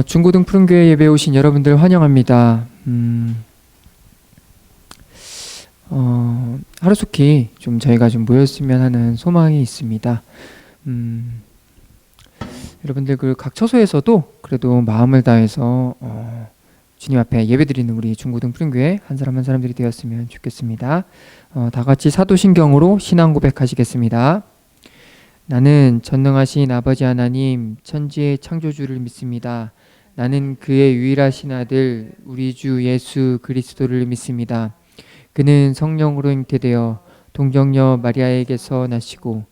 중고등 푸른교회 예배 오신 여러분들 환영합니다. 하루속히 좀 저희가 좀 모였으면 하는 소망이 있습니다. 여러분들 그 각 처소에서도 그래도 마음을 다해서 주님 앞에 예배드리는 우리 중고등 푸른교회 한 사람 한 사람들이 되었으면 좋겠습니다. 다 같이 사도신경으로 신앙 고백하시겠습니다. 나는 전능하신 아버지 하나님 천지의 창조주를 믿습니다. 나는 그의 유일하신 아들 우리 주 예수 그리스도를 믿습니다. 그는 성령으로 잉태되어 동정녀 마리아에게서 나시고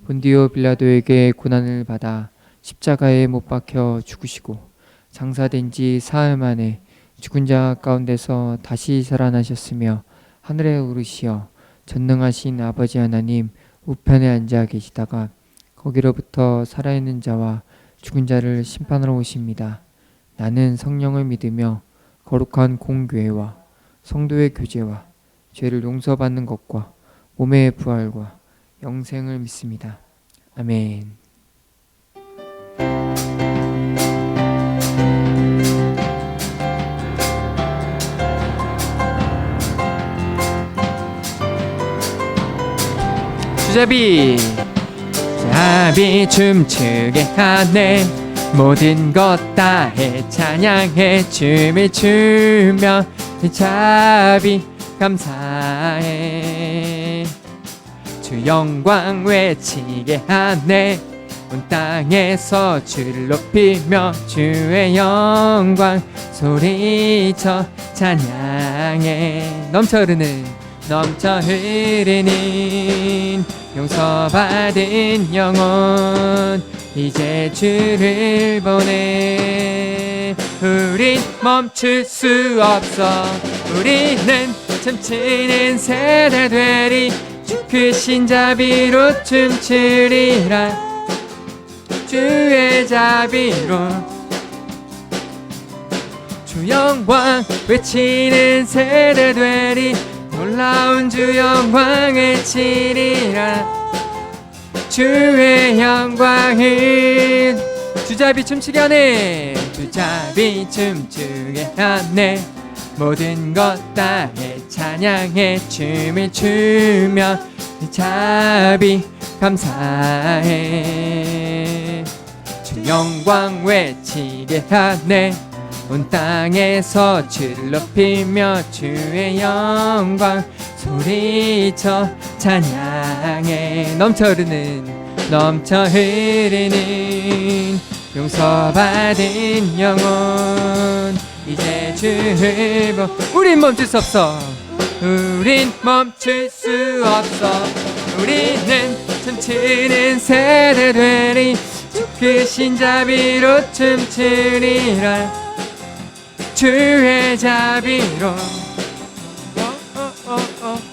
본디오 빌라도에게 고난을 받아 십자가에 못 박혀 죽으시고 장사된 지 사흘 만에 죽은 자 가운데서 다시 살아나셨으며 하늘에 오르시어 전능하신 아버지 하나님 우편에 앉아 계시다가 거기로부터 살아있는 자와 죽은 자를 심판하러 오십니다. 나는 성령을 믿으며 거룩한 공교회와 성도의 교제와 죄를 용서받는 것과 몸의 부활과 영생을 믿습니다. 아멘. 주자비 자비 춤추게 하네 모든 것 다해 찬양해 춤을 추며 자비 감사해 주 영광 외치게 하네 온 땅에서 주를 높이며 주의 영광 소리쳐 찬양해 넘쳐 흐르는 용서받은 영혼 이제 주를 보내 우린 멈출 수 없어 우리는 춤추는 세대 되리 주 크신 자비로 춤추리라 주의 자비로 주 영광 외치는 세대 되리 놀라운 주 영광 외치리라 주의 영광을 주자비 춤추게 하네 주자비 춤추게 하네 모든 것 다해 찬양해 춤을 추며 자비 감사해 주 영광 외치게 하네 온 땅에서 주를 높이며 주의 영광 소리쳐 찬양해 넘쳐 흐르는 용서받은 영혼 이제 주를 우린 멈출 수 없어 우린 멈출 수 없어 우리는 춤추는 세대 되리 주 크신 자비로 춤추리라 주의 자비로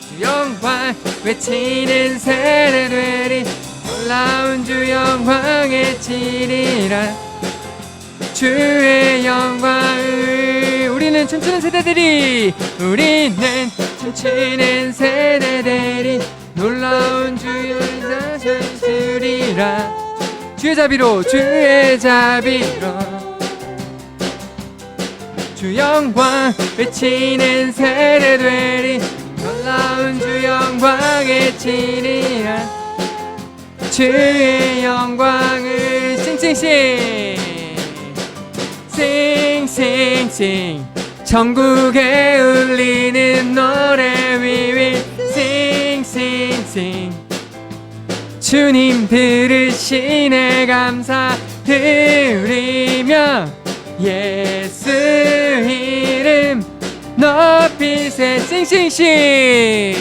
주 영광 외치는 세대 되리 놀라운 주 영광 외치리라 주의 영광을 우리는 춤추는 세대들이 우리는 춤추는 세대들이 놀라운 주의 자비리라 주의 자비로 주의 자비로 주 영광 외치는 세대 되리 놀라운 주 영광 외치리라 주의 영광을 싱싱싱 싱싱싱 전국에 울리는 노래 We will 싱싱싱 주님 들으시네 감사 드리며 예수 이름 높이세 싱싱싱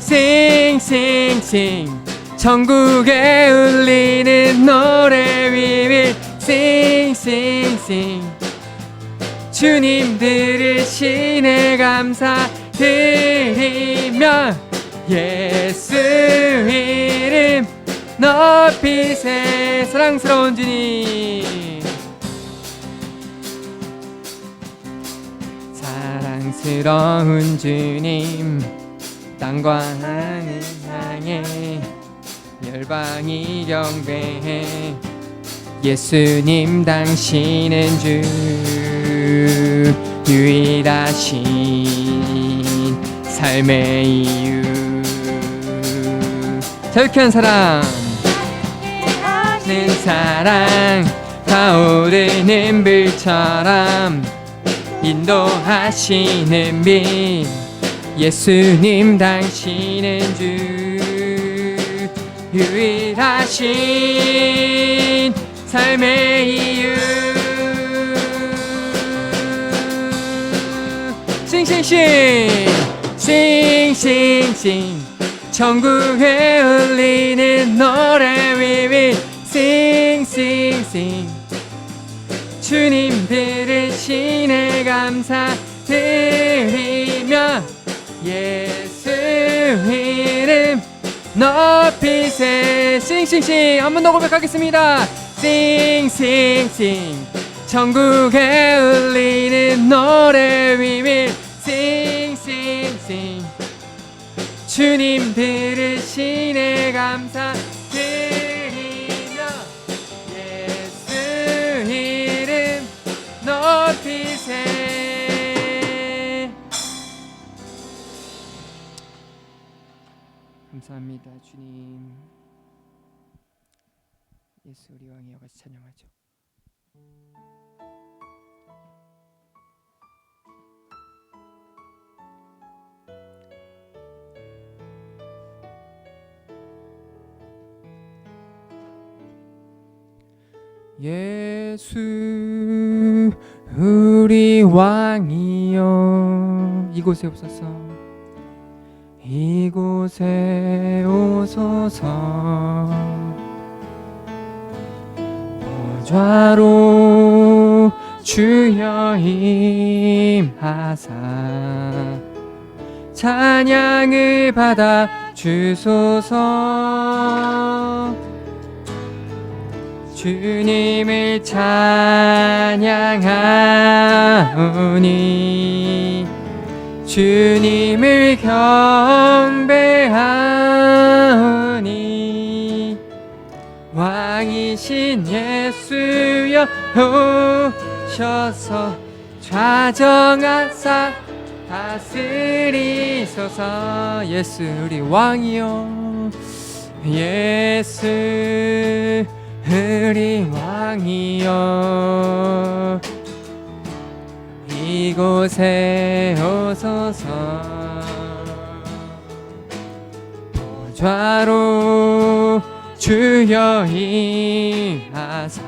싱싱싱 전국에 울리는 노래 We will 싱싱싱 주님 들으시네 감사 드리며 예수 이름 높이세 사랑스러운 주님 사랑스러운 주님 땅과 하늘 향해 열방이 경배해 예수님 당신은 주 유일하신 삶의 이유. 자유케 사랑 는 사랑 타오르는 불처럼 인도하시는 빛 예수님 당신은 주 유일하신 삶의 이유. 싱싱싱 싱싱싱 천국에 울리는 노래 위위 싱싱싱 주님 들으시네 감사드리며 예수 이름 높이세. 싱싱싱 한 번 더 고백하겠습니다. 싱싱싱 천국에 울리는 노래 위위 싱싱싱 주님 들으시네 감사드리며 예수 이름 높이세. 감사합니다 주님. 예수 우리 왕이여 같이 찬양하죠. 예수 우리 왕이여 이곳에 오소서 이곳에 오소서 보좌로 주여 임하사 찬양을 받아 주소서. 주님을 찬양하오니 주님을 경배하오니 왕이신 예수여 오셔서 좌정하사 다스리소서. 예수 우리 왕이여 예수 우리 왕이여 이곳에 오소서 보좌로 주여 임하사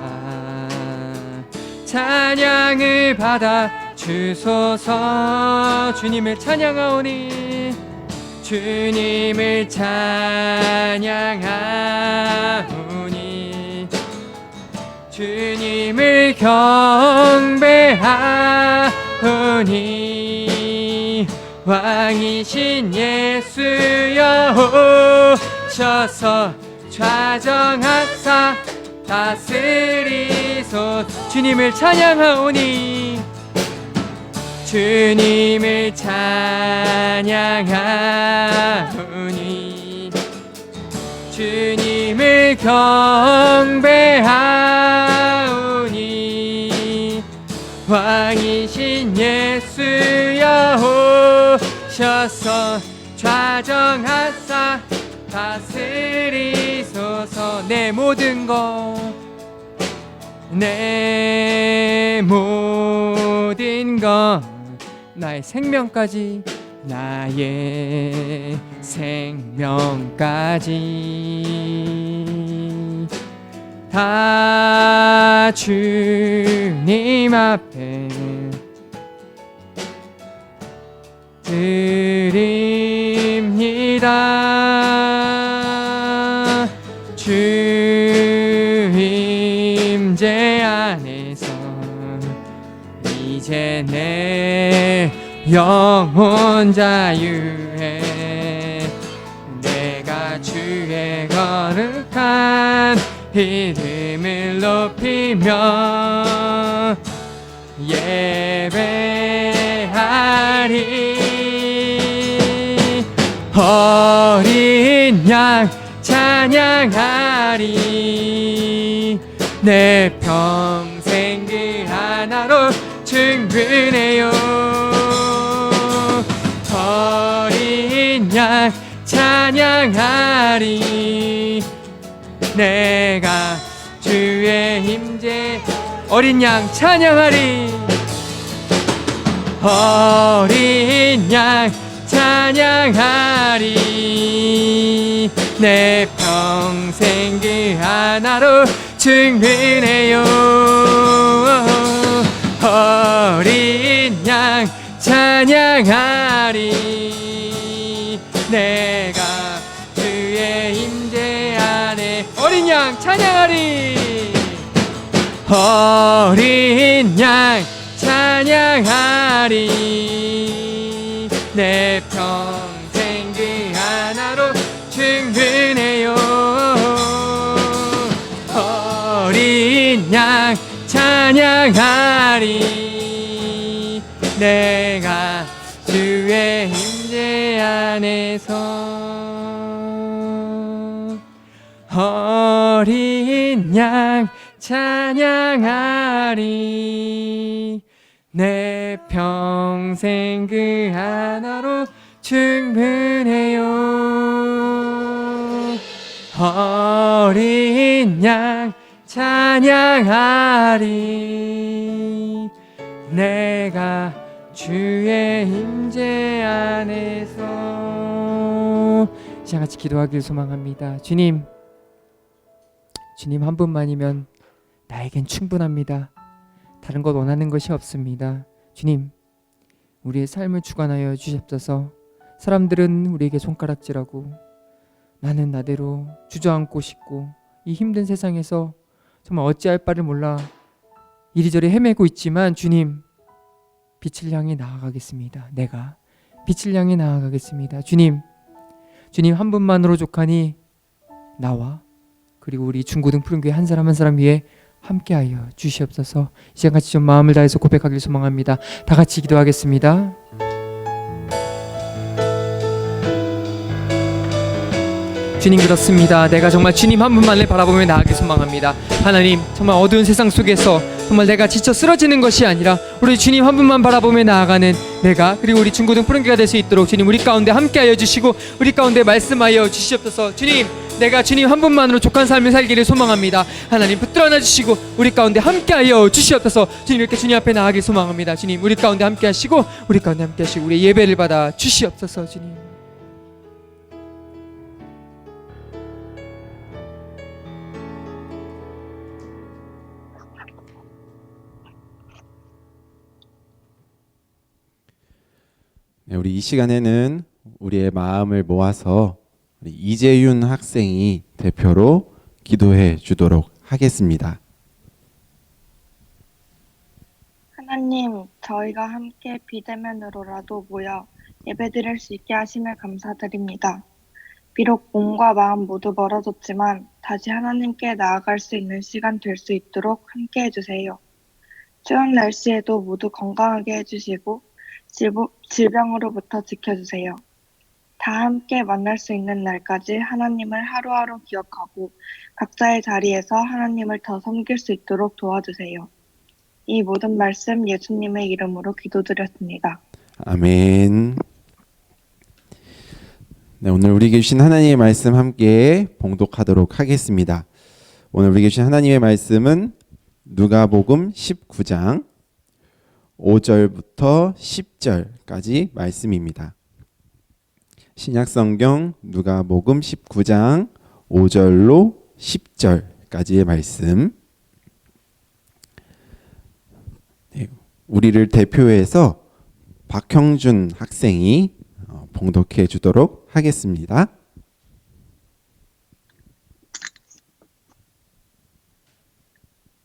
찬양을 받아 주소서. 주님을 찬양하오니 주님을 찬양하오니 주님을 경배하오니 왕이신 예수여 오셔서 좌정하사 다스리소서. 주님을 찬양하오니 주님을 찬양하오니 주님을 경배하오니 왕이신 예수여 오셔서 좌정하사 다스리소서. 내 모든 것 내 모든 것 나의 생명까지 나의 생명까지 다 주님 앞에 드립니다. 주 임재 안에서 이제 내 영혼 자유해. 내가 주의 거룩한 이름을 높이며 예배하리. 어린 양 찬양하리. 내 평생 그 하나로 충분해요. 어린 양 찬양하리. 내가 주의 임재. 어린 양 찬양하리. 어린 양 찬양하리. 내 평생 그 하나로 충분해요. 어린 양 찬양하리. 내가 주의 임재 안에. 어린 양 찬양하리. 어린 양 찬양하리. 내 평생 그 하나로 충분해요. 어린 양 찬양하리. 내가 주의 임재 안에서. 어린 양 찬양하리. 내 평생 그 하나로 충분해요. 어린 양 찬양하리. 내가 주의 임재 안에서. 이제 같이 기도하길 소망합니다. 주님 한 분만이면 나에겐 충분합니다. 다른 것 원하는 것이 없습니다. 주님, 우리의 삶을 주관하여 주시옵소서. 사람들은 우리에게 손가락질하고 나는 나대로 주저앉고 싶고 이 힘든 세상에서 정말 어찌할 바를 몰라 이리저리 헤매고 있지만 주님, 빛을 향해 나아가겠습니다. 내가 빛을 향해 나아가겠습니다. 주님 한 분만으로 족하니 나와 그리고 우리 중고등 푸른교회 한 사람 한 사람 위해 함께하여 주시옵소서. 이제 같이 좀 마음을 다해서 고백하길 소망합니다. 다 같이 기도하겠습니다. 주님, 그렇습니다. 내가 정말 주님 한 분만을 바라보며 나아가길 소망합니다. 하나님, 정말 어두운 세상 속에서 정말 내가 지쳐 쓰러지는 것이 아니라 우리 주님 한 분만 바라보며 나아가는 내가 그리고 우리 중고등 푸른교회가 될 수 있도록 주님 우리 가운데 함께하여 주시고 우리 가운데 말씀하여 주시옵소서. 주님, 내가 주님 한 분만으로 족한 삶을 살기를 소망합니다. 하나님 붙들어 안아 주시고 우리 가운데 함께하여 주시옵소서. 주님, 이렇게 주님 앞에 나아가길 소망합니다. 주님, 우리 가운데 함께하시고 우리 가운데 함께하시고 우리의 예배를 받아 주시옵소서. 주님, 네, 우리 이 시간에는 우리의 마음을 모아서 우리 이재윤 학생이 대표로 기도해 주도록 하겠습니다. 하나님, 저희가 함께 비대면으로라도 모여 예배드릴 수 있게 하심을 감사드립니다. 비록 몸과 마음 모두 멀어졌지만 다시 하나님께 나아갈 수 있는 시간 될 수 있도록 함께 해주세요. 추운 날씨에도 모두 건강하게 해주시고 질병으로부터 지켜주세요. 다 함께 만날 수 있는 날까지 하나님을 하루하루 기억하고 각자의 자리에서 하나님을 더 섬길 수 있도록 도와주세요. 이 모든 말씀 예수님의 이름으로 기도드렸습니다. 아멘. 네, 오늘 우리에게 주신 하나님의 말씀 함께 봉독하도록 하겠습니다. 오늘 우리에게 주신 하나님의 말씀은 누가복음 19장 5절부터 10절까지 말씀입니다. 신약성경 누가복음 19장 5절로 10절까지의 말씀. 네, 우리를 대표해서 박형준 학생이 봉독해 주도록 하겠습니다.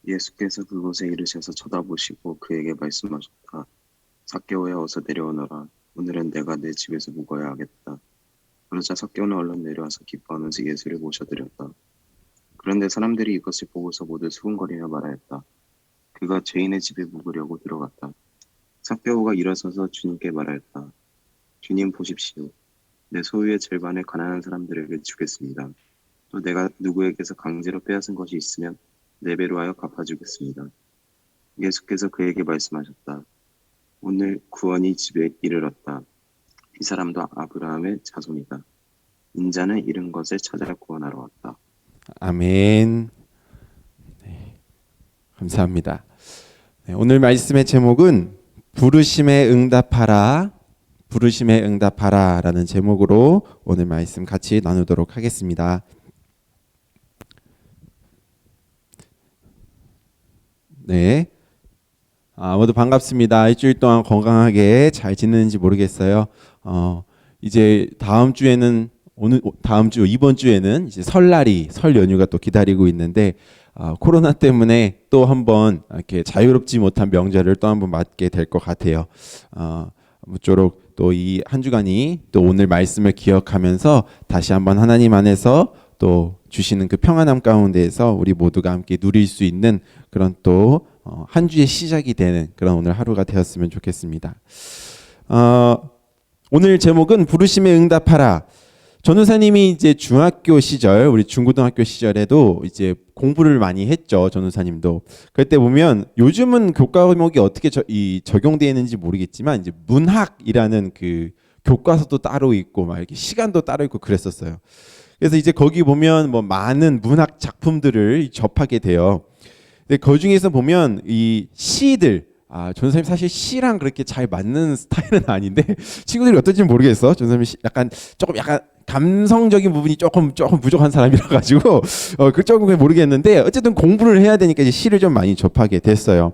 예수께서 그곳에 이르셔서 쳐다보시고 그에게 말씀하셨다. 삭개오야, 어서 내려오너라. 오늘은 내가 내 집에서 묵어야 하겠다. 그러자 삭개오는 얼른 내려와서 기뻐하면서 예수를 모셔드렸다. 그런데 사람들이 이것을 보고서 모두 수군거리며 말하였다. 그가 죄인의 집에 묵으려고 들어갔다. 삭개오가 일어서서 주님께 말하였다. 주님, 보십시오. 내 소유의 절반을 가난한 사람들에게 주겠습니다. 또 내가 누구에게서 강제로 빼앗은 것이 있으면 4배로 하여 갚아주겠습니다. 예수께서 그에게 말씀하셨다. 오늘 구원이 집에 이르렀다. 이 사람도 아브라함의 자손이다. 인자는 잃은 것을 찾아 구원하러 왔다. 아멘. 네, 감사합니다. 네, 오늘 말씀의 제목은 부르심에 응답하라, 부르심에 응답하라라는 제목으로 오늘 말씀 같이 나누도록 하겠습니다. 네, 모두 반갑습니다. 일주일 동안 건강하게 잘 지내는지 모르겠어요. 이제 다음 주에는 다음 주 이번 주에는 이제 설날이 설 연휴가 또 기다리고 있는데 코로나 때문에 또 한번 이렇게 자유롭지 못한 명절을 또 한번 맞게 될 것 같아요. 모쪼록 또 이 한 주간이 또 오늘 말씀을 기억하면서 다시 한번 하나님 안에서 또 주시는 그 평안함 가운데에서 우리 모두가 함께 누릴 수 있는 그런 또 한 주의 시작이 되는 그런 오늘 하루가 되었으면 좋겠습니다. 오늘 제목은 부르심에 응답하라. 전우사님이 이제 중학교 시절, 우리 중고등학교 시절에도 이제 공부를 많이 했죠. 전우사님도. 그때 보면 요즘은 교과 과목이 어떻게 적용되어 있는지 모르겠지만 이제 문학이라는 그 교과서도 따로 있고 막 이렇게 시간도 따로 있고 그랬었어요. 그래서 이제 거기 보면 뭐 많은 문학 작품들을 접하게 돼요. 근데 그 중에서 보면 이 시들, 전선생님 사실 시랑 그렇게 잘 맞는 스타일은 아닌데 친구들이 어떨지는 모르겠어. 전선생님 약간 감성적인 부분이 조금 부족한 사람이라 가지고 그 조금 모르겠는데 어쨌든 공부를 해야 되니까 이제 시를 좀 많이 접하게 됐어요.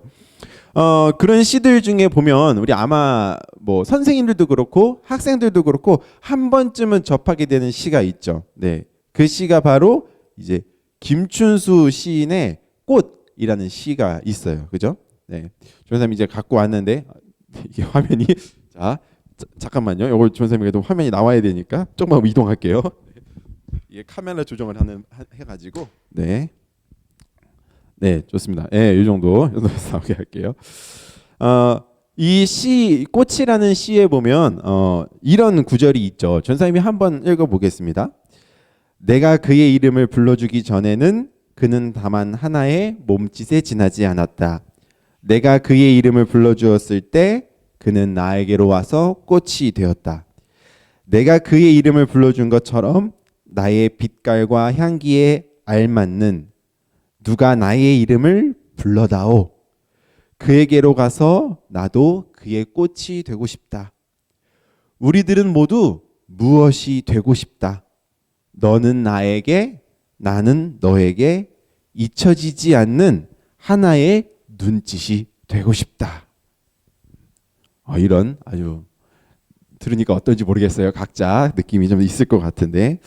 그런 시들 중에 보면 우리 아마 뭐 선생님들도 그렇고 학생들도 그렇고 한 번쯤은 접하게 되는 시가 있죠. 네, 그 시가 바로 이제 김춘수 시인의 꽃이라는 시가 있어요. 그죠? 네, 전선생님 이제 갖고 왔는데 이게 화면이 잠깐만요. 이걸 전선생님께도 화면이 나와야 되니까 조금만 이동할게요. 이게 카메라 조정을 해가지고 네, 좋습니다. 네, 이 정도 나오게 할게요. 이 시 꽃이라는 시에 보면 이런 구절이 있죠. 전선생님이 한번 읽어보겠습니다. 내가 그의 이름을 불러주기 전에는 그는 다만 하나의 몸짓에 지나지 않았다. 내가 그의 이름을 불러주었을 때 그는 나에게로 와서 꽃이 되었다. 내가 그의 이름을 불러준 것처럼 나의 빛깔과 향기에 알맞는 누가 나의 이름을 불러다오. 그에게로 가서 나도 그의 꽃이 되고 싶다. 우리들은 모두 무엇이 되고 싶다. 너는 나에게, 나는 너에게 잊혀지지 않는 하나의 눈짓이 되고 싶다. 이런 아주 들으니까 어떤지 모르겠어요. 각자 느낌이 좀 있을 것 같은데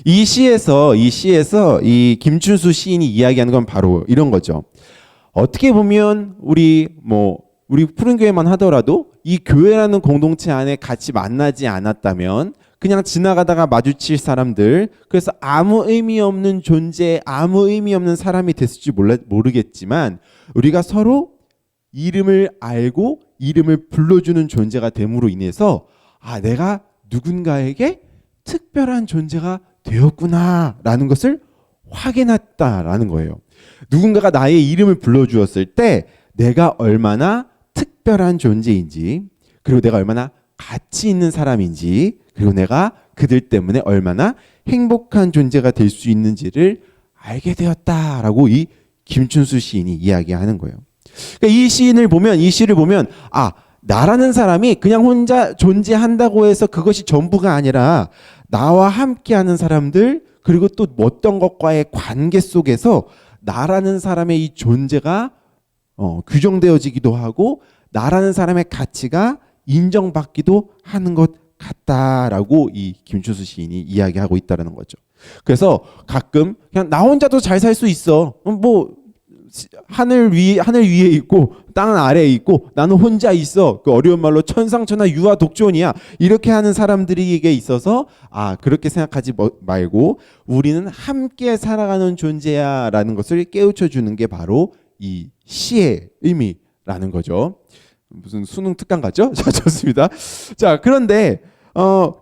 이 시에서 이 김춘수 시인이 이야기하는 건 바로 이런 거죠. 어떻게 보면 우리 푸른교회만 하더라도 이 교회라는 공동체 안에 같이 만나지 않았다면 그냥 지나가다가 마주칠 사람들, 그래서 아무 의미 없는 존재, 아무 의미 없는 사람이 됐을지 모르겠지만 우리가 서로 이름을 알고 이름을 불러주는 존재가 됨으로 인해서 내가 누군가에게 특별한 존재가 되었구나라는 것을 확인했다라는 거예요. 누군가가 나의 이름을 불러주었을 때 내가 얼마나 특별한 존재인지, 그리고 내가 얼마나 가치 있는 사람인지, 그리고 내가 그들 때문에 얼마나 행복한 존재가 될 수 있는지를 알게 되었다라고 이 김춘수 시인이 이야기하는 거예요. 그러니까 이 시를 보면 나라는 사람이 그냥 혼자 존재한다고 해서 그것이 전부가 아니라 나와 함께하는 사람들, 그리고 또 어떤 것과의 관계 속에서 나라는 사람의 이 존재가 규정되어지기도 하고 나라는 사람의 가치가 인정받기도 하는 것 같다라고 이 김춘수 시인이 이야기하고 있다는 거죠. 그래서 가끔 그냥 나 혼자도 잘 살 수 있어. 하늘 위에 있고 땅 아래에 있고 나는 혼자 있어. 그 어려운 말로 천상천하 유아 독존이야. 이렇게 하는 사람들에게 있어서 그렇게 생각하지 말고 우리는 함께 살아가는 존재야라는 것을 깨우쳐 주는 게 바로 이 시의 의미라는 거죠. 무슨 수능 특강 같죠? 자, 좋습니다. 자, 그런데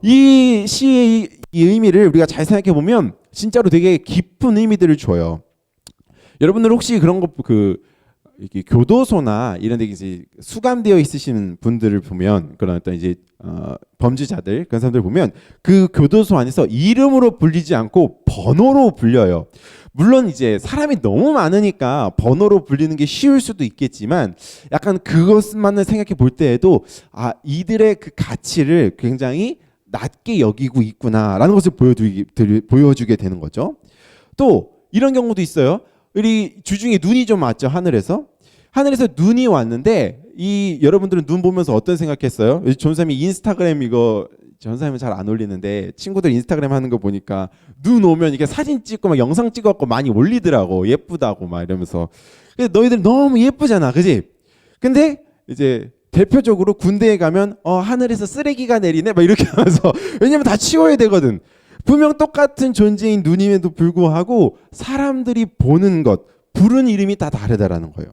이 시의 이 의미를 우리가 잘 생각해 보면 진짜로 되게 깊은 의미들을 줘요. 여러분들 혹시 그런 거 이렇게 교도소나 이런 데 이제 수감되어 있으신 분들을 보면 그런 어떤 이제 범죄자들 그런 사람들 보면 그 교도소 안에서 이름으로 불리지 않고 번호로 불려요. 물론 이제 사람이 너무 많으니까 번호로 불리는 게 쉬울 수도 있겠지만 약간 그것만을 생각해 볼 때에도 아 이들의 그 가치를 굉장히 낮게 여기고 있구나라는 것을 보여주게 되는 거죠. 또 이런 경우도 있어요. 우리 주중에 눈이 좀 왔죠. 하늘에서 눈이 왔는데 이 여러분들은 눈 보면서 어떤 생각했어요? 전사님이 인스타그램 이거 전사님은 잘 안 올리는데 친구들 인스타그램 하는 거 보니까 눈 오면 이게 사진 찍고 막 영상 찍어갖고 많이 올리더라고. 예쁘다고 막 이러면서. 근데 너희들 너무 예쁘잖아, 그지? 근데 이제 대표적으로 군대에 가면 하늘에서 쓰레기가 내리네 막 이렇게 하면서 왜냐면 다 치워야 되거든. 분명 똑같은 존재인 눈임에도 불구하고 사람들이 보는 것, 부른 이름이 다 다르다라는 거예요.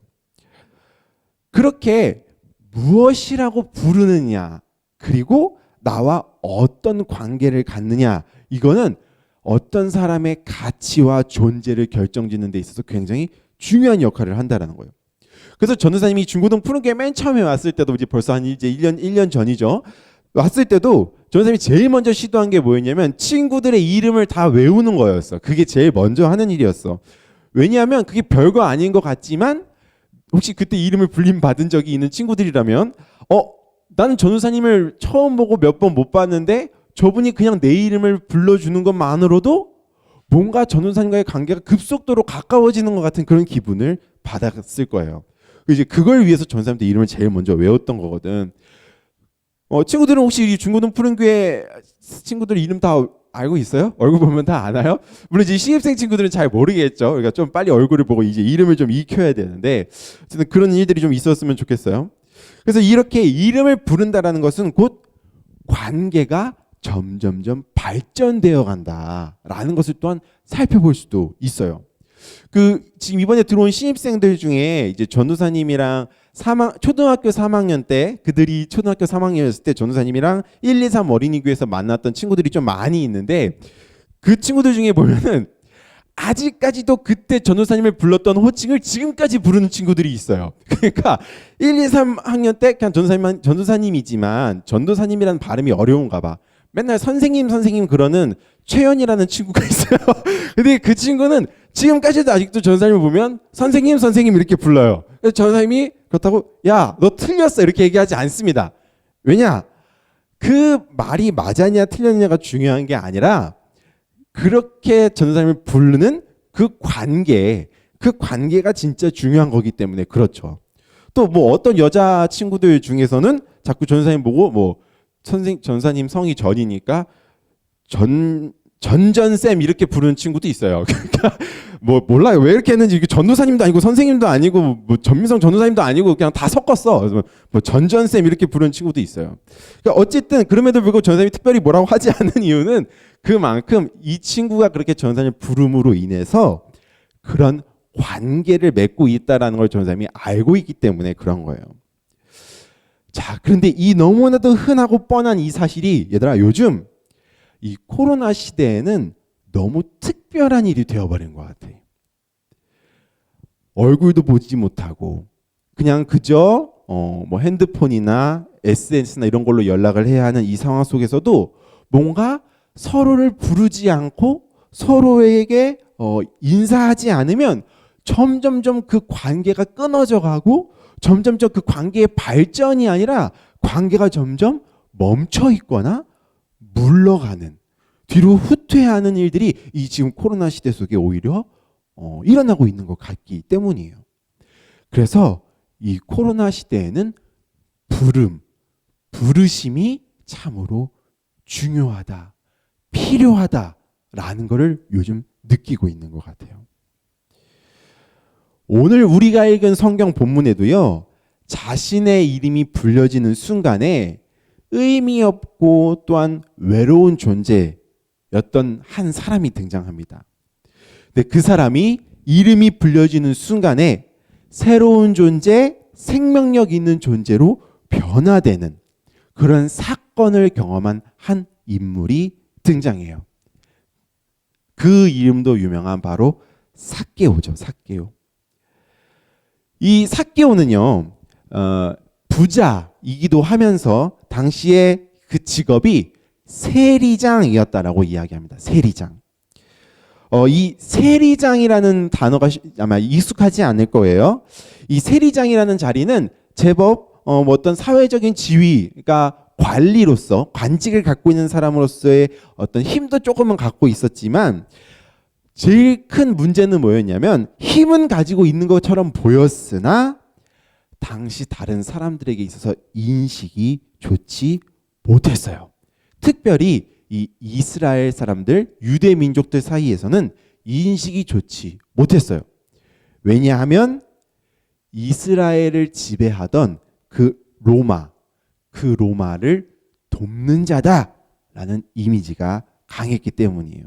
그렇게 무엇이라고 부르느냐, 그리고 나와 어떤 관계를 갖느냐, 이거는 어떤 사람의 가치와 존재를 결정짓는 데 있어서 굉장히 중요한 역할을 한다라는 거예요. 그래서 전도사님이 중고등 푸른교회 맨 처음에 왔을 때도 이제 벌써 한 이제 1년 전이죠. 왔을 때도 전도사님이 제일 먼저 시도한 게 뭐였냐면 친구들의 이름을 다 외우는 거였어. 그게 제일 먼저 하는 일이었어. 왜냐하면 그게 별거 아닌 것 같지만 혹시 그때 이름을 불림 받은 적이 있는 친구들이라면 나는 전도사님을 처음 보고 몇 번 못 봤는데 저분이 그냥 내 이름을 불러주는 것만으로도 뭔가 전도사님과의 관계가 급속도로 가까워지는 것 같은 그런 기분을 받았을 거예요. 이제 그걸 위해서 전도사님한테 이름을 제일 먼저 외웠던 거거든. 친구들은 혹시 이 중고등 푸른교회 친구들 이름 다 알고 있어요? 얼굴 보면 다 아나요? 물론 이제 신입생 친구들은 잘 모르겠죠. 그러니까 좀 빨리 얼굴을 보고 이제 이름을 좀 익혀야 되는데 어쨌든 그런 일들이 좀 있었으면 좋겠어요. 그래서 이렇게 이름을 부른다라는 것은 곧 관계가 점점점 발전되어 간다라는 것을 또한 살펴볼 수도 있어요. 지금 이번에 들어온 신입생들 중에 이제 전도사님이랑 초등학교 3학년 때 그들이 초등학교 3학년이었을 때 전도사님이랑 1, 2, 3 어린이교회에서 만났던 친구들이 좀 많이 있는데 그 친구들 중에 보면은 아직까지도 그때 전도사님을 불렀던 호칭을 지금까지 부르는 친구들이 있어요. 그러니까 1, 2, 3학년 때 그냥 전도사님이지만 전도사님이라는 발음이 어려운가 봐. 맨날 선생님 그러는 최연이라는 친구가 있어요. 근데 그 친구는 지금까지도 아직도 전도사님을 보면 선생님 이렇게 불러요. 그래서 전도사님이 그렇다고 야, 너 틀렸어 이렇게 얘기하지 않습니다. 왜냐? 그 말이 맞았냐 틀렸냐가 중요한 게 아니라 그렇게 전도사님을 부르는 그 관계가 진짜 중요한 거기 때문에 그렇죠. 또 뭐 어떤 여자 친구들 중에서는 자꾸 전도사님 보고 뭐 전사님 성이 전이니까 전전쌤 이렇게 부르는 친구도 있어요. 그러니까 뭐 몰라요. 왜 이렇게 했는지. 전도사님도 아니고 선생님도 아니고 뭐 전민성 전도사님도 아니고 그냥 다 섞었어. 그래서 뭐 전전쌤 이렇게 부르는 친구도 있어요. 그러니까 어쨌든 그럼에도 불구하고 전도사님이 특별히 뭐라고 하지 않는 이유는 그만큼 이 친구가 그렇게 전도사님을 부름으로 인해서 그런 관계를 맺고 있다라는 걸 전도사님이 알고 있기 때문에 그런 거예요. 자, 그런데 이 너무나도 흔하고 뻔한 이 사실이 얘들아 요즘 이 코로나 시대에는 너무 특별한 일이 되어버린 것 같아. 얼굴도 보지 못하고 그냥 그저 뭐 핸드폰이나 SNS나 이런 걸로 연락을 해야 하는 이 상황 속에서도 뭔가 서로를 부르지 않고 서로에게 인사하지 않으면 점점점 그 관계가 끊어져 가고 점점점 그 관계의 발전이 아니라 관계가 점점 멈춰 있거나 물러가는 뒤로 후퇴하는 일들이 이 지금 코로나 시대 속에 오히려 일어나고 있는 것 같기 때문이에요. 그래서 이 코로나 시대에는 부르심이 참으로 중요하다, 필요하다라는 것을 요즘 느끼고 있는 것 같아요. 오늘 우리가 읽은 성경 본문에도요, 자신의 이름이 불려지는 순간에 의미 없고 또한 외로운 존재였던 한 사람이 등장합니다. 근데 그 사람이 이름이 불려지는 순간에 새로운 존재, 생명력 있는 존재로 변화되는 그런 사건을 경험한 한 인물이 등장해요. 그 이름도 유명한 바로 삭개오죠. 삭개오. 이 삭개오는요, 부자이기도 하면서 당시에 그 직업이 세리장이었다라고 이야기합니다. 세리장. 이 세리장이라는 단어가 아마 익숙하지 않을 거예요. 이 세리장이라는 자리는 제법 뭐 어떤 사회적인 지위, 그러니까 관리로서 관직을 갖고 있는 사람으로서의 어떤 힘도 조금은 갖고 있었지만 제일 큰 문제는 뭐였냐면 힘은 가지고 있는 것처럼 보였으나 당시 다른 사람들에게 있어서 인식이 좋지 못했어요. 특별히 이 이스라엘 사람들, 유대 민족들 사이에서는 인식이 좋지 못했어요. 왜냐하면 이스라엘을 지배하던 그 로마를 돕는 자다라는 이미지가 강했기 때문이에요.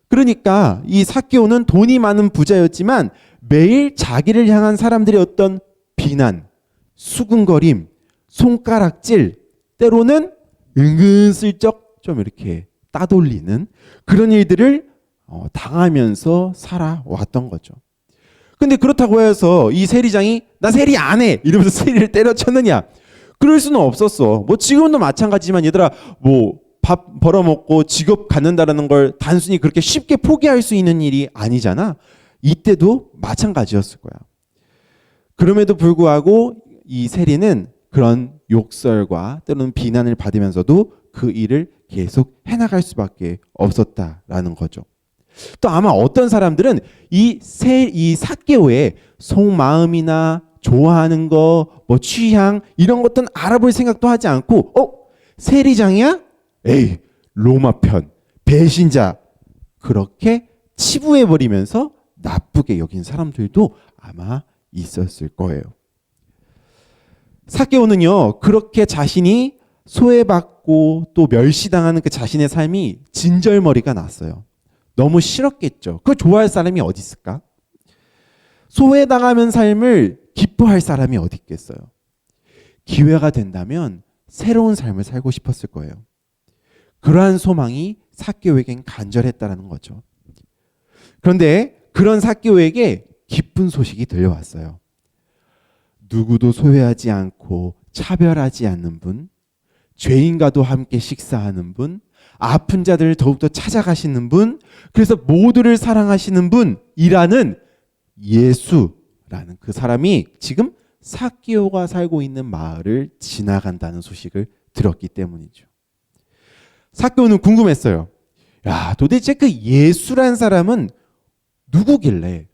그러니까 이 삭개오는 돈이 많은 부자였지만 매일 자기를 향한 사람들의 어떤 비난, 수군거림, 손가락질, 때로는 은근슬쩍 좀 이렇게 따돌리는 그런 일들을 당하면서 살아왔던 거죠. 근데 그렇다고 해서 이 세리장이 나 세리 안 해! 이러면서 세리를 때려쳤느냐? 그럴 수는 없었어. 뭐 지금도 마찬가지지만 얘들아 뭐 밥 벌어먹고 직업 갖는다라는 걸 단순히 그렇게 쉽게 포기할 수 있는 일이 아니잖아. 이때도 마찬가지였을 거야. 그럼에도 불구하고 이 세리는 그런 욕설과 때로는 비난을 받으면서도 그 일을 계속 해나갈 수밖에 없었다라는 거죠. 또 아마 어떤 사람들은 이 삭개오의 속마음이나 좋아하는 거, 뭐 취향 이런 것들은 알아볼 생각도 하지 않고 세리장이야? 에이 로마 편 배신자 그렇게 치부해버리면서 나쁘게 여긴 사람들도 아마 있었을 거예요. 삭개오는요 그렇게 자신이 소외받고 또 멸시당하는 그 자신의 삶이 진절머리가 났어요. 너무 싫었겠죠. 그걸 좋아할 사람이 어디 있을까? 소외당하는 삶을 기뻐할 사람이 어디 있겠어요? 기회가 된다면 새로운 삶을 살고 싶었을 거예요. 그러한 소망이 삭개오에겐 간절했다는 거죠. 그런데 그런 삭개오에게 기쁜 소식이 들려왔어요. 누구도 소외하지 않고 차별하지 않는 분, 죄인과도 함께 식사하는 분, 아픈 자들을 더욱더 찾아가시는 분, 그래서 모두를 사랑하시는 분이라는 예수라는 그 사람이 지금 삭개오가 살고 있는 마을을 지나간다는 소식을 들었기 때문이죠. 삭개오는 궁금했어요. 야, 도대체 그 예수란 사람은 누구길래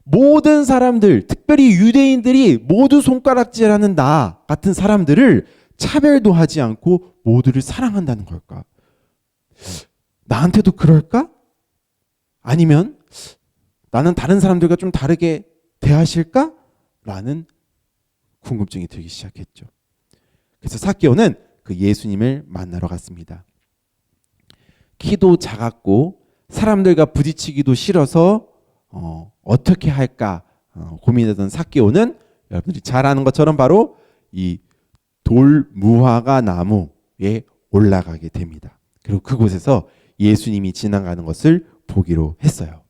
모든 사람들, 특별히 유대인들이 모두 손가락질하는 나 같은 사람들을 차별도 하지 않고 모두를 사랑한다는 걸까? 나한테도 그럴까? 아니면 나는 다른 사람들과 좀 다르게 대하실까? 라는 궁금증이 들기 시작했죠. 그래서 삭개오는 그 예수님을 만나러 갔습니다. 키도 작았고 사람들과 부딪히기도 싫어서 어떻게 할까 고민하던 삭개오는 여러분들이 잘 아는 것처럼 바로 이 돌무화과 나무에 올라가게 됩니다. 그리고 그곳에서 예수님이 지나가는 것을 보기로 했어요.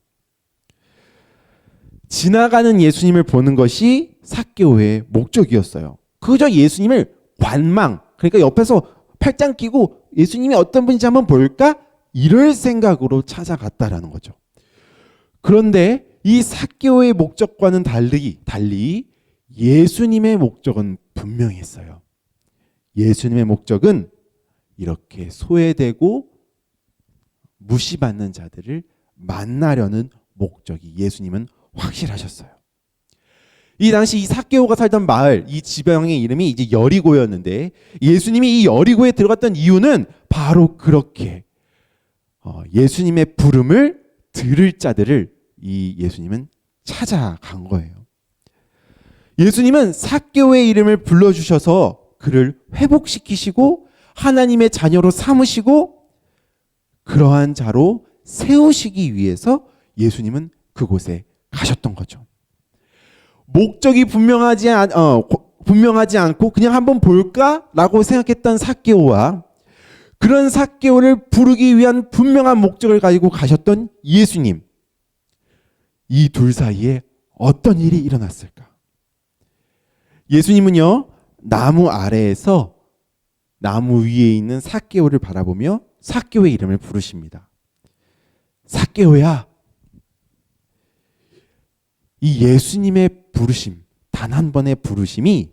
지나가는 예수님을 보는 것이 삭개오의 목적이었어요. 그저 예수님을 관망, 그러니까 옆에서 팔짱 끼고 예수님이 어떤 분인지 한번 볼까? 이럴 생각으로 찾아갔다라는 거죠. 그런데 이 삭개오의 목적과는 달리 예수님의 목적은 분명히 있어요. 예수님의 목적은 이렇게 소외되고 무시받는 자들을 만나려는 목적이 예수님은 확실하셨어요. 이 당시 이 삭개오가 살던 마을, 이 지방의 이름이 이제 여리고였는데 예수님이 이 여리고에 들어갔던 이유는 바로 그렇게 예수님의 부름을 들을 자들을 이 예수님은 찾아간 거예요. 예수님은 삭개오의 이름을 불러주셔서 그를 회복시키시고 하나님의 자녀로 삼으시고 그러한 자로 세우시기 위해서 예수님은 그곳에 가셨던 거죠. 목적이 분명하지 않고 그냥 한번 볼까라고 생각했던 삭개오와 그런 삭개오를 부르기 위한 분명한 목적을 가지고 가셨던 예수님, 이 둘 사이에 어떤 일이 일어났을까? 예수님은요, 나무 아래에서 나무 위에 있는 삭개오를 바라보며 삭개오의 이름을 부르십니다. 삭개오야. 이 예수님의 부르심, 단 한 번의 부르심이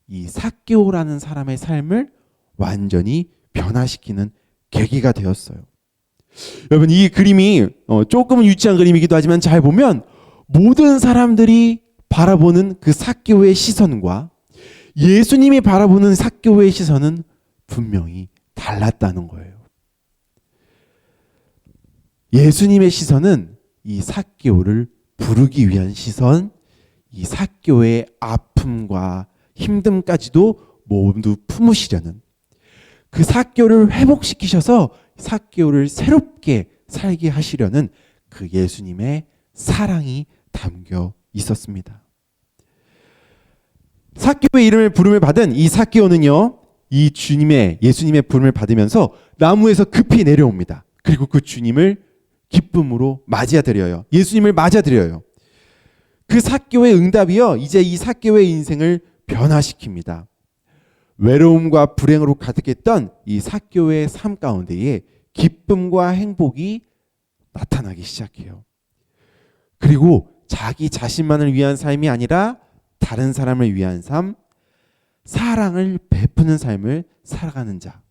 이 삭개오라는 사람의 삶을 완전히 변화시키는 계기가 되었어요. 여러분, 이 그림이 조금은 유치한 그림이기도 하지만 잘 보면 모든 사람들이 바라보는 그 삭개오의 시선과 예수님이 바라보는 삭개오의 시선은 분명히 달랐다는 거예요. 예수님의 시선은 이 삭개오를 부르기 위한 시선, 이 삭개오의 아픔과 힘듦까지도 모두 품으시려는, 그 삭개오를 회복시키셔서 삭개오를 새롭게 살게 하시려는 그 예수님의 사랑이 담겨 있었습니다. 삭개오의 이름을 부름을 받은 이 삭개오는요, 이 예수님의 부름을 받으면서 나무에서 급히 내려옵니다. 그리고 그 주님을 기쁨으로 맞아들여요. 예수님을 맞아들여요. 그 삭개오의 응답이요, 이제 이 삭개오의 인생을 변화시킵니다. 외로움과 불행으로 가득했던 이 삭개오의 삶 가운데에 기쁨과 행복이 나타나기 시작해요. 그리고 자기 자신만을 위한 삶이 아니라 다른 사람을 위한 삶, 사랑을 베푸는 삶을 살아가는 자,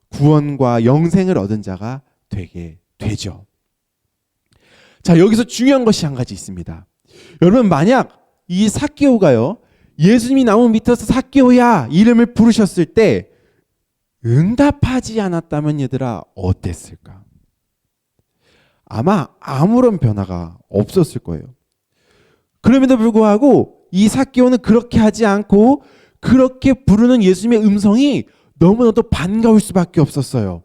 구원과 영생을 얻은 자가 되게 되죠. 자, 여기서 중요한 것이 한 가지 있습니다. 여러분, 만약 이 삭개오가요, 예수님이 나무 밑에서 삭개오야 이름을 부르셨을 때 응답하지 않았다면 얘들아 어땠을까? 아마 아무런 변화가 없었을 거예요. 그럼에도 불구하고 이 삭개오는 그렇게 하지 않고 그렇게 부르는 예수님의 음성이 너무나도 반가울 수밖에 없었어요.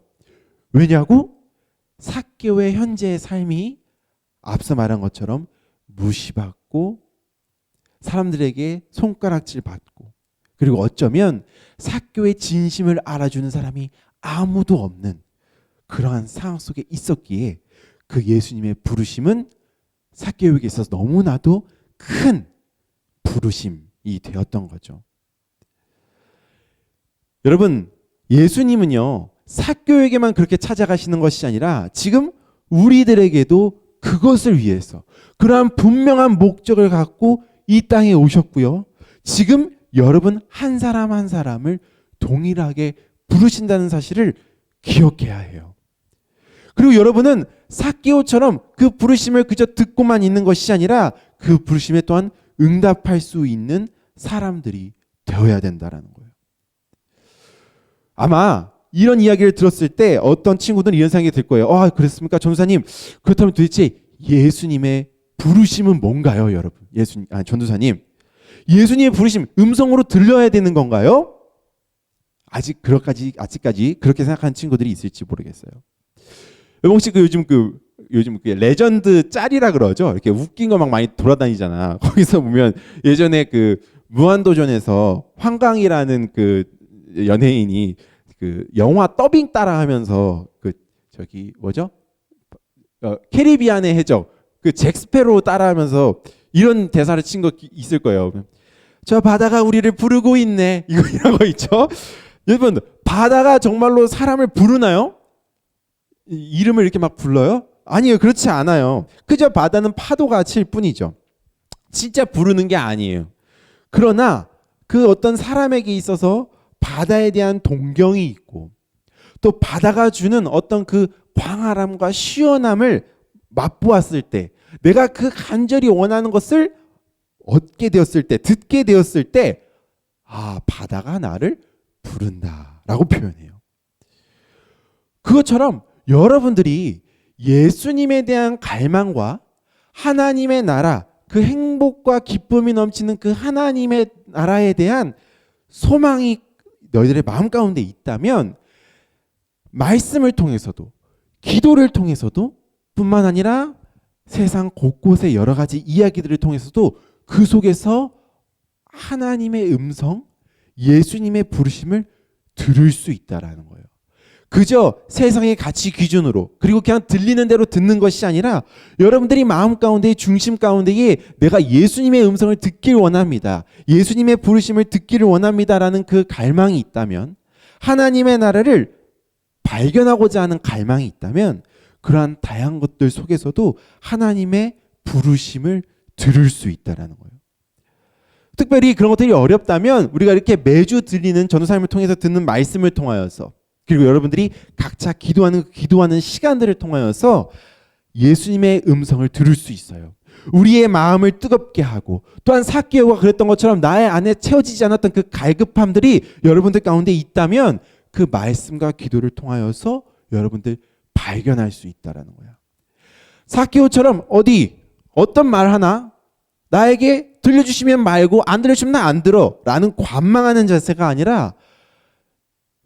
왜냐고? 삭개오의 현재의 삶이 앞서 말한 것처럼 무시받고 사람들에게 손가락질 받고, 그리고 어쩌면 삭개오의 진심을 알아주는 사람이 아무도 없는 그러한 상황 속에 있었기에 그 예수님의 부르심은 삭개오에게 있어서 너무나도 큰 부르심이 되었던 거죠. 여러분, 예수님은요, 삭개오에게만 그렇게 찾아가시는 것이 아니라 지금 우리들에게도 그것을 위해서 그러한 분명한 목적을 갖고 이 땅에 오셨고요. 지금 여러분 한 사람 한 사람을 동일하게 부르신다는 사실을 기억해야 해요. 그리고 여러분은 삭개오처럼 그 부르심을 그저 듣고만 있는 것이 아니라 그 부르심에 또한 응답할 수 있는 사람들이 되어야 된다는 거예요. 아마 이런 이야기를 들었을 때 어떤 친구들은 이런 생각이 들 거예요. 그랬습니까? 전도사님, 그렇다면 도대체 예수님의 부르심은 뭔가요, 여러분? 전도사님, 예수님의 부르심 음성으로 들려야 되는 건가요? 아직까지 그렇게 생각하는 친구들이 있을지 모르겠어요. 혹시 요즘 레전드 짤이라 그러죠? 이렇게 웃긴 거 막 많이 돌아다니잖아. 거기서 보면 예전에 그 무한도전에서 황강이라는 그 연예인이 그 영화 더빙 따라하면서 캐리비안의 해적 그 잭스페로 따라하면서 이런 대사를 친 거 있을 거예요. 저 바다가 우리를 부르고 있네. 이런 거 있죠? 여러분, 바다가 정말로 사람을 부르나요? 이름을 이렇게 막 불러요? 아니에요. 그렇지 않아요. 그저 바다는 파도가 칠 뿐이죠. 진짜 부르는 게 아니에요. 그러나 그 어떤 사람에게 있어서 바다에 대한 동경이 있고 또 바다가 주는 어떤 그 광활함과 시원함을 맛보았을 때, 내가 그 간절히 원하는 것을 얻게 되었을 때, 듣게 되었을 때, 바다가 나를 부른다라고 표현해요. 그것처럼 여러분들이 예수님에 대한 갈망과 하나님의 나라, 그 행복과 기쁨이 넘치는 그 하나님의 나라에 대한 소망이 너희들의 마음 가운데 있다면 말씀을 통해서도 기도를 통해서도 뿐만 아니라 세상 곳곳의 여러 가지 이야기들을 통해서도 그 속에서 하나님의 음성, 예수님의 부르심을 들을 수 있다라는 거예요. 그저 세상의 가치 기준으로 그리고 그냥 들리는 대로 듣는 것이 아니라 여러분들이 마음 가운데 중심 가운데에 내가 예수님의 음성을 듣길 원합니다. 예수님의 부르심을 듣기를 원합니다라는 그 갈망이 있다면, 하나님의 나라를 발견하고자 하는 갈망이 있다면 그러한 다양한 것들 속에서도 하나님의 부르심을 들을 수 있다라는 거예요. 특별히 그런 것들이 어렵다면 우리가 이렇게 매주 들리는 전도사님을 통해서 듣는 말씀을 통하여서, 그리고 여러분들이 각자 기도하는 시간들을 통하여서 예수님의 음성을 들을 수 있어요. 우리의 마음을 뜨겁게 하고, 또한 삭개오가 그랬던 것처럼 나의 안에 채워지지 않았던 그 갈급함들이 여러분들 가운데 있다면 그 말씀과 기도를 통하여서 여러분들 발견할 수 있다라는 거야. 삭개오처럼 어떤 말 하나 나에게 들려주시면 말고 안 들려주시면 나 안 들어 라는 관망하는 자세가 아니라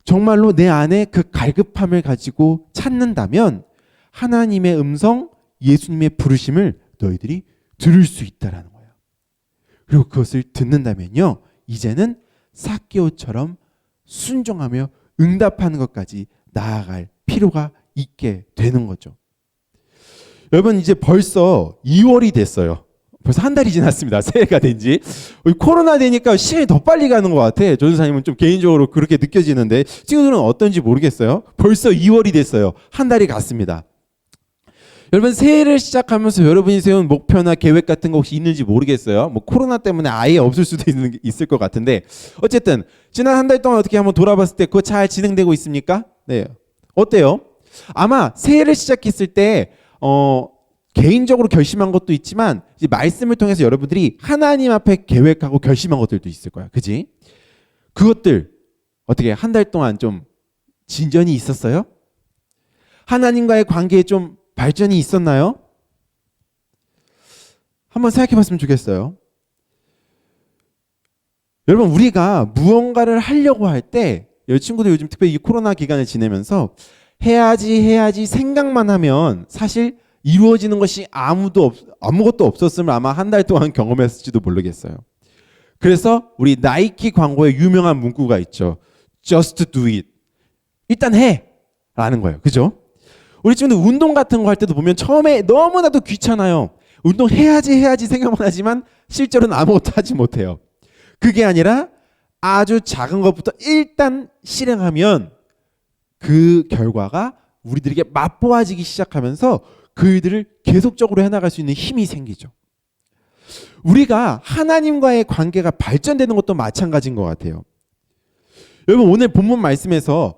정말로 내 안에 그 갈급함을 가지고 찾는다면 하나님의 음성, 예수님의 부르심을 너희들이 들을 수 있다라는 거예요. 그리고 그것을 듣는다면요, 이제는 삭개오처럼 순종하며 응답하는 것까지 나아갈 필요가 있게 되는 거죠. 여러분, 이제 벌써 2월이 됐어요. 벌써 한 달이 지났습니다. 새해가 된지. 코로나 되니까 시간이 더 빨리 가는 것 같아. 전도사님은 좀 개인적으로 그렇게 느껴지는데 친구들은 어떤지 모르겠어요. 벌써 2월이 됐어요. 한 달이 갔습니다. 여러분, 새해를 시작하면서 여러분이 세운 목표나 계획 같은 거 혹시 있는지 모르겠어요. 뭐 코로나 때문에 아예 없을 수도 있을 것 같은데, 어쨌든 지난 한 달 동안 어떻게 한번 돌아봤을 때 그거 잘 진행되고 있습니까? 네. 어때요? 아마 새해를 시작했을 때 개인적으로 결심한 것도 있지만 이제 말씀을 통해서 여러분들이 하나님 앞에 계획하고 결심한 것들도 있을 거야. 그지? 그것들 어떻게 한 달 동안 좀 진전이 있었어요? 하나님과의 관계에 좀 발전이 있었나요? 한번 생각해 봤으면 좋겠어요. 여러분, 우리가 무언가를 하려고 할 때, 여기 친구들 요즘 특별히 이 코로나 기간을 지내면서 해야지 생각만 하면 사실 이루어지는 것이 아무것도 없었으면 아마 한 달 동안 경험했을지도 모르겠어요. 그래서 우리 나이키 광고에 유명한 문구가 있죠. Just do it. 일단 해! 라는 거예요. 그죠? 우리 친구들 운동 같은 거 할 때도 보면 처음에 너무나도 귀찮아요. 운동해야지 생각만 하지만 실제로는 아무것도 하지 못해요. 그게 아니라 아주 작은 것부터 일단 실행하면 그 결과가 우리들에게 맛보아지기 시작하면서 그 일들을 계속적으로 해나갈 수 있는 힘이 생기죠. 우리가 하나님과의 관계가 발전되는 것도 마찬가지인 것 같아요. 여러분, 오늘 본문 말씀에서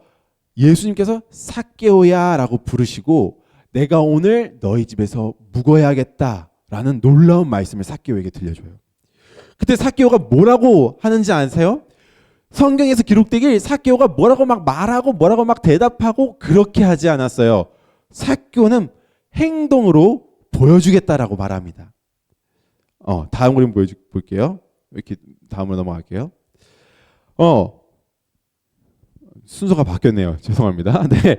예수님께서 삭개오야 라고 부르시고 내가 오늘 너희 집에서 묵어야겠다 라는 놀라운 말씀을 삭개오에게 들려줘요. 그때 삭개오가 뭐라고 하는지 아세요? 성경에서 기록되길 삭개오가 뭐라고 막 말하고 뭐라고 막 대답하고 그렇게 하지 않았어요. 삭개오는 행동으로 보여주겠다라고 말합니다. 다음 그림 볼게요. 이렇게 다음으로 넘어갈게요. 순서가 바뀌었네요. 죄송합니다. 네.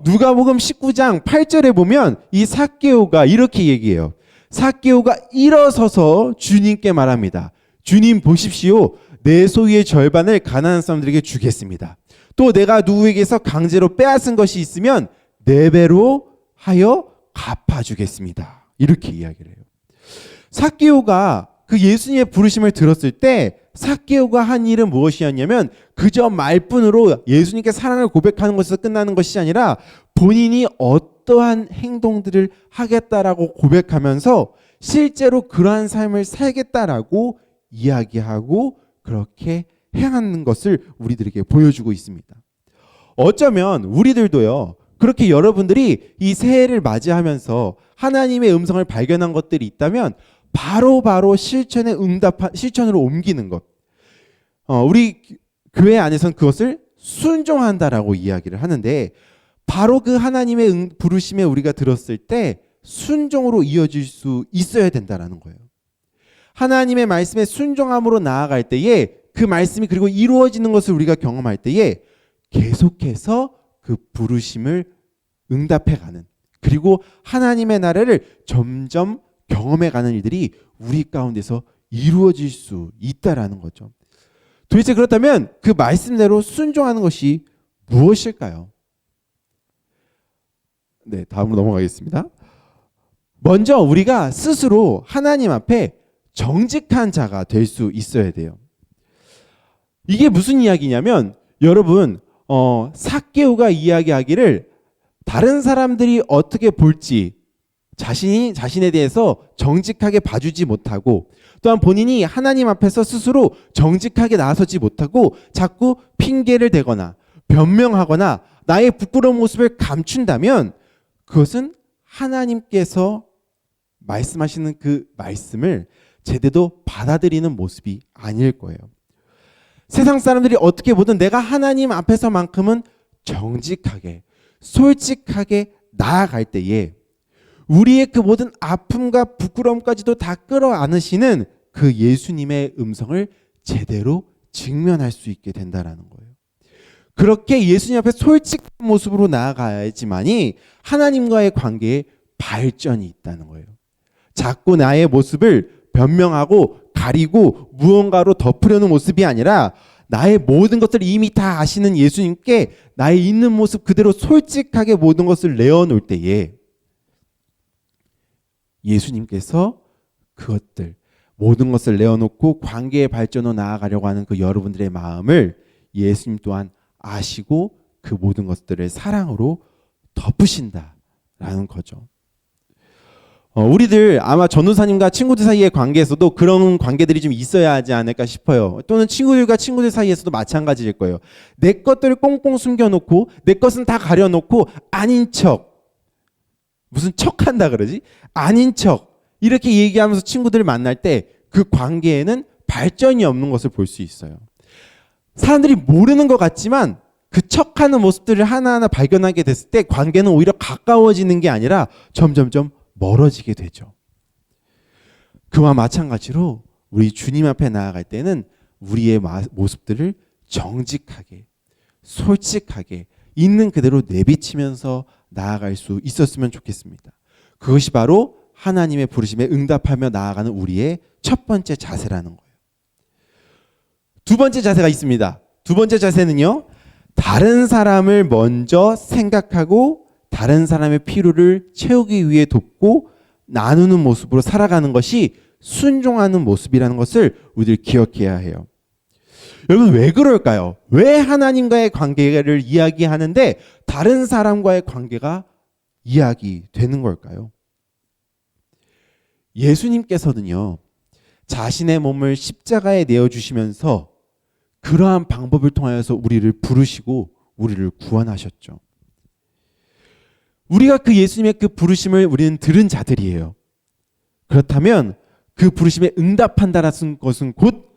누가복음 19장 8절에 보면 이 삭개오가 이렇게 얘기해요. 삭개오가 일어서서 주님께 말합니다. 주님 보십시오. 내 소유의 절반을 가난한 사람들에게 주겠습니다. 또 내가 누구에게서 강제로 빼앗은 것이 있으면 4배로 하여 갚아주겠습니다. 이렇게 이야기를 해요. 삭개오가 그 예수님의 부르심을 들었을 때 삭개오가 한 일은 무엇이었냐면 그저 말뿐으로 예수님께 사랑을 고백하는 것에서 끝나는 것이 아니라 본인이 어떠한 행동들을 하겠다라고 고백하면서 실제로 그러한 삶을 살겠다라고 이야기하고 그렇게 행하는 것을 우리들에게 보여주고 있습니다. 어쩌면 우리들도요, 그렇게 여러분들이 이 새해를 맞이하면서 하나님의 음성을 발견한 것들이 있다면 바로 실천으로 옮기는 것. 우리 교회 안에서는 그것을 순종한다라고 이야기를 하는데 바로 그 하나님의 부르심에 우리가 들었을 때 순종으로 이어질 수 있어야 된다라는 거예요. 하나님의 말씀에 순종함으로 나아갈 때에 그 말씀이 그리고 이루어지는 것을 우리가 경험할 때에 계속해서 그 부르심을 응답해가는, 그리고 하나님의 나라를 점점 경험해가는 일들이 우리 가운데서 이루어질 수 있다라는 거죠. 도대체 그렇다면 그 말씀대로 순종하는 것이 무엇일까요? 네, 다음으로 넘어가겠습니다. 먼저 우리가 스스로 하나님 앞에 정직한 자가 될 수 있어야 돼요. 이게 무슨 이야기냐면 여러분 삭개오가 이야기하기를 다른 사람들이 어떻게 볼지 자신에 대해서 정직하게 봐주지 못하고 또한 본인이 하나님 앞에서 스스로 정직하게 나서지 못하고 자꾸 핑계를 대거나 변명하거나 나의 부끄러운 모습을 감춘다면 그것은 하나님께서 말씀하시는 그 말씀을 제대로 받아들이는 모습이 아닐 거예요. 세상 사람들이 어떻게 보든 내가 하나님 앞에서만큼은 정직하게 솔직하게 나아갈 때에 우리의 그 모든 아픔과 부끄러움까지도 다 끌어안으시는 그 예수님의 음성을 제대로 직면할 수 있게 된다라는 거예요. 그렇게 예수님 앞에 솔직한 모습으로 나아가야지만이 하나님과의 관계에 발전이 있다는 거예요. 자꾸 나의 모습을 변명하고 가리고 무언가로 덮으려는 모습이 아니라 나의 모든 것을 이미 다 아시는 예수님께 나의 있는 모습 그대로 솔직하게 모든 것을 내어놓을 때에 예수님께서 그것들 모든 것을 내어놓고 관계의 발전으로 나아가려고 하는 그 여러분들의 마음을 예수님 또한 아시고 그 모든 것들을 사랑으로 덮으신다라는 거죠. 우리들 아마 전도사님과 친구들 사이의 관계에서도 그런 관계들이 좀 있어야 하지 않을까 싶어요. 또는 친구들과 친구들 사이에서도 마찬가지일 거예요. 내 것들을 꽁꽁 숨겨놓고 내 것은 다 가려놓고 아닌 척 무슨 척한다 그러지? 아닌 척 이렇게 얘기하면서 친구들을 만날 때 그 관계에는 발전이 없는 것을 볼 수 있어요. 사람들이 모르는 것 같지만 그 척하는 모습들을 하나하나 발견하게 됐을 때 관계는 오히려 가까워지는 게 아니라 점점점 멀어지게 되죠. 그와 마찬가지로 우리 주님 앞에 나아갈 때는 우리의 모습들을 정직하게 솔직하게 있는 그대로 내비치면서 나아갈 수 있었으면 좋겠습니다. 그것이 바로 하나님의 부르심에 응답하며 나아가는 우리의 첫 번째 자세라는 거예요. 두 번째 자세가 있습니다. 두 번째 자세는요. 다른 사람을 먼저 생각하고 다른 사람의 필요를 채우기 위해 돕고 나누는 모습으로 살아가는 것이 순종하는 모습이라는 것을 우리들 기억해야 해요. 여러분 왜 그럴까요? 왜 하나님과의 관계를 이야기하는데 다른 사람과의 관계가 이야기되는 걸까요? 예수님께서는요. 자신의 몸을 십자가에 내어주시면서 그러한 방법을 통하여서 우리를 부르시고 우리를 구원하셨죠. 우리가 그 예수님의 그 부르심을 우리는 들은 자들이에요. 그렇다면 그 부르심에 응답한다라는 것은 곧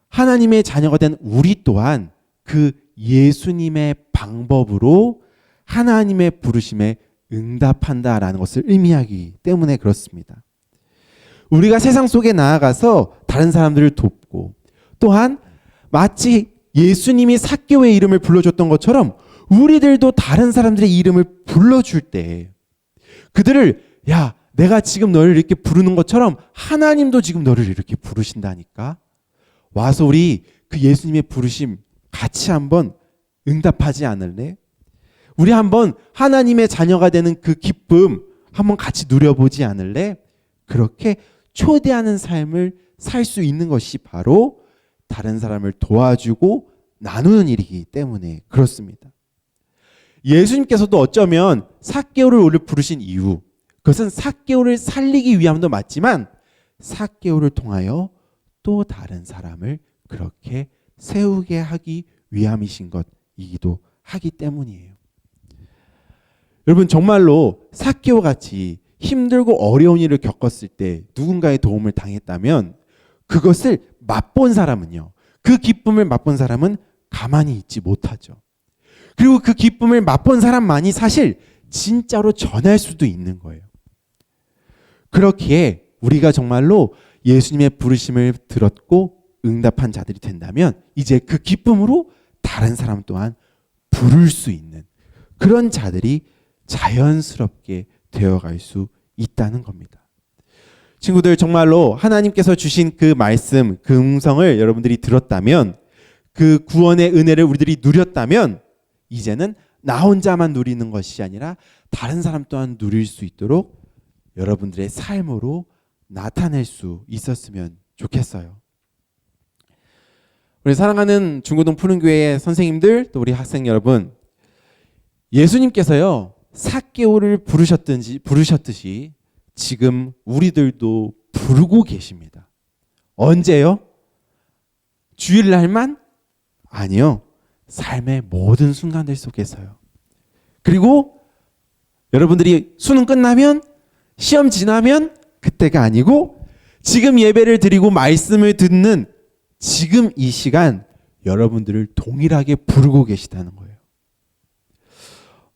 하나님의 자녀가 된 우리 또한 그 예수님의 방법으로 하나님의 부르심에 응답한다라는 것을 의미하기 때문에 그렇습니다. 우리가 세상 속에 나아가서 다른 사람들을 돕고 또한 마치 예수님이 삭개오의 이름을 불러줬던 것처럼 우리들도 다른 사람들의 이름을 불러줄 때 그들을 야 내가 지금 너를 이렇게 부르는 것처럼 하나님도 지금 너를 이렇게 부르신다니까 와서 우리 그 예수님의 부르심 같이 한번 응답하지 않을래? 우리 한번 하나님의 자녀가 되는 그 기쁨 한번 같이 누려보지 않을래? 그렇게 초대하는 삶을 살 수 있는 것이 바로 다른 사람을 도와주고 나누는 일이기 때문에 그렇습니다. 예수님께서도 어쩌면 삭개오를 오늘 부르신 이유 그것은 삭개오를 살리기 위함도 맞지만 삭개오를 통하여 또 다른 사람을 그렇게 세우게 하기 위함이신 것이기도 하기 때문이에요. 여러분 정말로 삭개오 같이 힘들고 어려운 일을 겪었을 때 누군가의 도움을 당했다면 그것을 맛본 사람은요. 그 기쁨을 맛본 사람은 가만히 있지 못하죠. 그리고 그 기쁨을 맛본 사람만이 사실 진짜로 전할 수도 있는 거예요. 그렇기에 우리가 정말로 예수님의 부르심을 들었고 응답한 자들이 된다면 이제 그 기쁨으로 다른 사람 또한 부를 수 있는 그런 자들이 자연스럽게 되어갈 수 있다는 겁니다. 친구들 정말로 하나님께서 주신 그 말씀, 그 음성을 여러분들이 들었다면 그 구원의 은혜를 우리들이 누렸다면 이제는 나 혼자만 누리는 것이 아니라 다른 사람 또한 누릴 수 있도록 여러분들의 삶으로 나타낼 수 있었으면 좋겠어요. 우리 사랑하는 중고등 푸른교회 선생님들, 또 우리 학생 여러분, 예수님께서요 삭개오를 부르셨듯이 지금 우리들도 부르고 계십니다. 언제요? 주일날만? 아니요. 삶의 모든 순간들 속에서요. 그리고 여러분들이 수능 끝나면, 시험 지나면 그때가 아니고 지금 예배를 드리고 말씀을 듣는 지금 이 시간 여러분들을 동일하게 부르고 계시다는 거예요.